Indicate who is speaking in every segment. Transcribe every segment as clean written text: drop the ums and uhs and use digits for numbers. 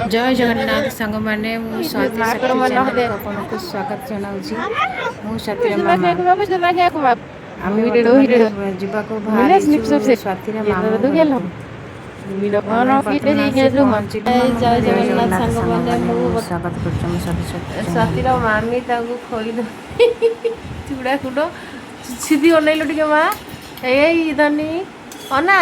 Speaker 1: जय जगन्नाथ सांग मैंने स्वाति चैनल को स्वागत जनाऊँगी मु स्वातिर मामा आम जीवा को बाहर स्वातिर मामा
Speaker 2: जय जगन्नाथ सांग मैंने
Speaker 1: स्वागत कर
Speaker 2: स्वातिर मामी खोई चूड़ा कुट सीधी अनैल टे माँ ए धनी अना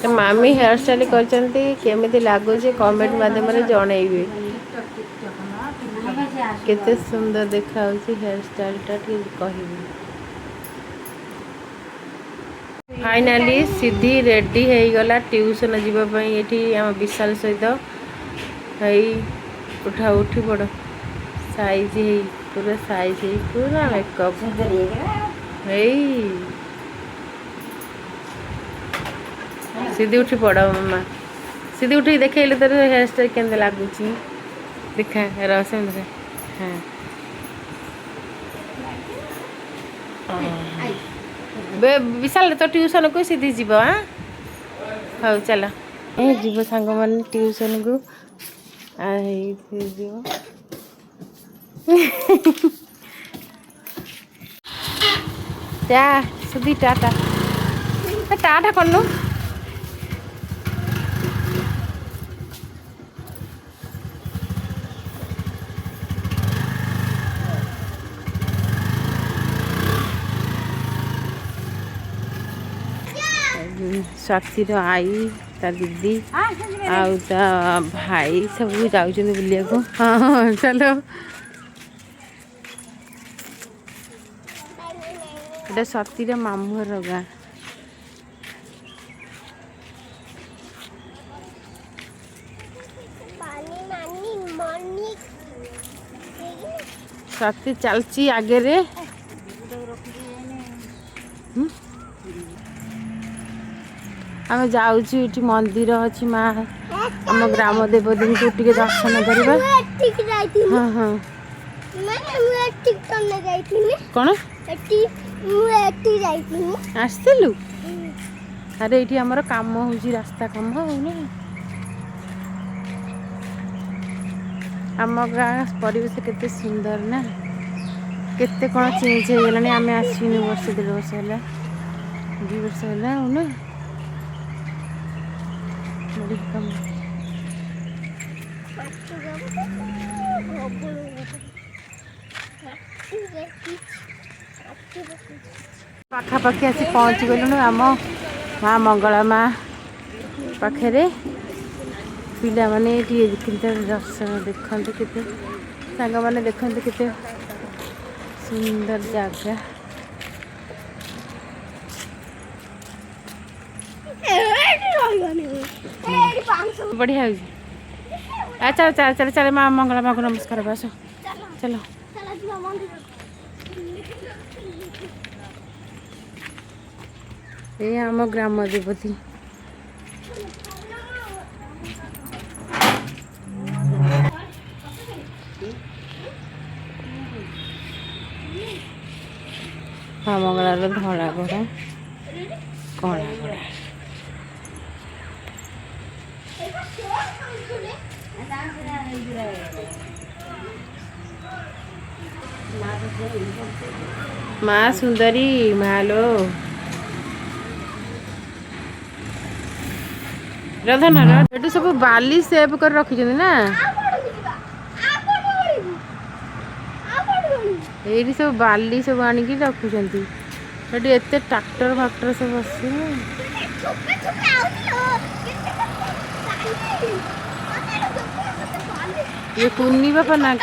Speaker 2: मामी हेयर स्टाइल करमी लगुच कमेंट मध्यम जनइबे केते सुंदर देखा हेयर स्टाइल टा कह फाइनाली सीधी रेडी हो गला ट्यूशन जीवाई ये आम विशाल सहित उठा उठी पड़ साइज पूरा साइज पूरा मेकअप सीधी उठी पड़ मामा सीधी उठी देखले तो हेयर स्टाइल के लगुच देखा रस हाँ विशाल तो ट्यूशन को सीधी जीव हाँ हाँ चल जीव सांग मान ट्यूशन को सीधी टाटा टाटा कनु स्वाति आई ता दीदी आउ ता भाई सब जाऊँ बुलिया को हाँ चलो ये स्वाति मामू घर गाँ स्वाति चलची आगे रे आम जाऊँ मंदिर अच्छी माँ आम ग्राम देवती को टे दर्शन करवा हाँ हाँ कौन आसलु अरे ये आमर कम हो रास्ता कम होना आम गाँ परिवेश केते सुंदर ना केते कौन चेंज हो गलानी आम आसनी वर्ष 1.5 वर्ष है 2 वर्ष है ना पाखापाखि आसी पहुँची गलुन आम माँ मंगला माँ पाखे पिला माने दर्शन देखते केते सांग मैंने देखते केते सुंदर जगह बढ़िया चल चल चल चल माँ मंगला माँ को नमस्कार बस चलो ये आम ग्राम देवती हाँ मंगलार धला घोड़ा कला घोड़ा माँ सुंदरी मालो रधन ये सब बाली सेव कर रखी ना ये सब बाली सब आनिकी रखुंट एत ट्रैक्टर फाक्टर सब आस ये कुन्नी बापा ना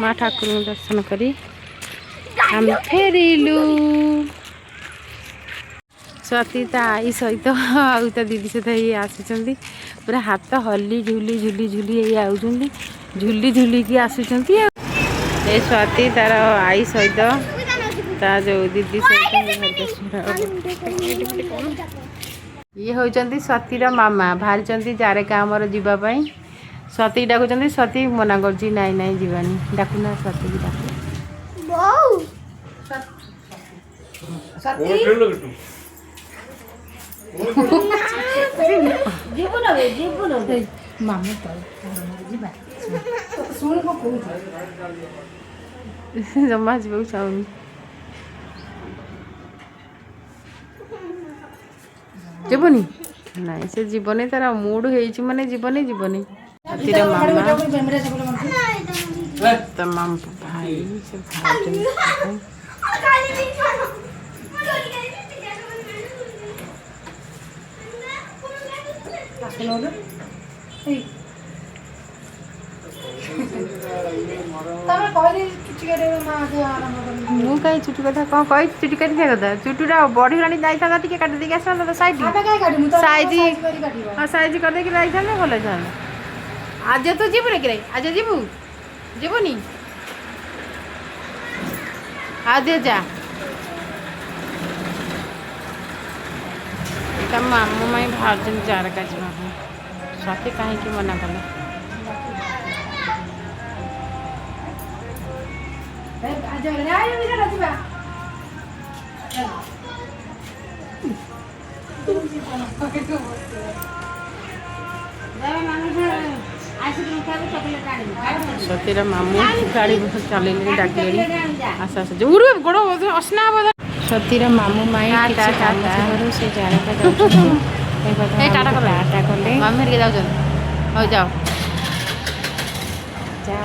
Speaker 2: माँ ठाकुर दर्शन करी हम फेरिलु स्वाति ता आई सहित आउ ता दीदी सहित ये आसुचंदी पूरा हाथ हली झुली झुली झुली ये आउचंदी झुली झुली की आसुचंदी ए स्वाति तार आई सहित ता जो दीदी सहित ये होचंती सतीर मामा बाहरी जारेका आमर जीवाई सती डाकुचंती सती मना करची नाई नाई जीवानी डाकुना सती की डाकु जमा जीव चाहूनी जीवनी नाई से जीवनी तार मूड हो माने जीवनी जीवनी सतीर मामा तमाम भाई से भाई ମୁଁ କାହିଁ ଚୁଟି କଥା କ'ଣ କହି ଚୁଟି କାଟିବା କଥା ଚୁଟିଟା ବଢ଼ିଗଲାଣି ଯାଇଥାନ୍ତା ଟିକେ କାଟି ଦେଇକି ଆସିଥାନ୍ତା ତ ସାଇଜ୍ ହଁ ସାଇଜ୍ କରିଦେଇକି ଯାଇଥାନ୍ତା ଭଲ ହେଇଥାନ୍ତା। ଆଜି ତୁ ଯିବୁନି କି ଆଜି ଯିବୁ ଯିବୁନି ଆଜି ଯା ତା ମାମୁଁ ମାଇଁ ବାହାରୁଛନ୍ତି ଜାରକା ଯିବା ପାଇଁ ସ୍ୱାତି କାହିଁକି ମନା କଲେ ସତୀର ମାମୁଁ ଗାଡ଼ି ଚଲେଇଲେଣି ଡାକିଲେଣି ଆସ ଆସ ଗୋଡ଼ ଅସନା ହବ ସତୀର ମାମୁଁ ମାଇଁ କିଛି କାମ ଥିବାରୁ ସେ ଜାରକା ଯାଉଛନ୍ତି ଟାଟା କଲେ ମାମୁଁ ହେରିକା ଯାଉଛନ୍ତି ହଉ ଯାଅ ଯାଅ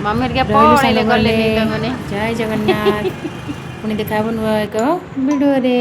Speaker 2: ମାମୁଁ ହେରିକା ପଳେଇଲେ ଗଲେ ଜୟ ଜଗନ୍ନାଥ ପୁଣି ଦେଖା ହବ ନୂଆ ଏକ ଭିଡ଼ିଓରେ।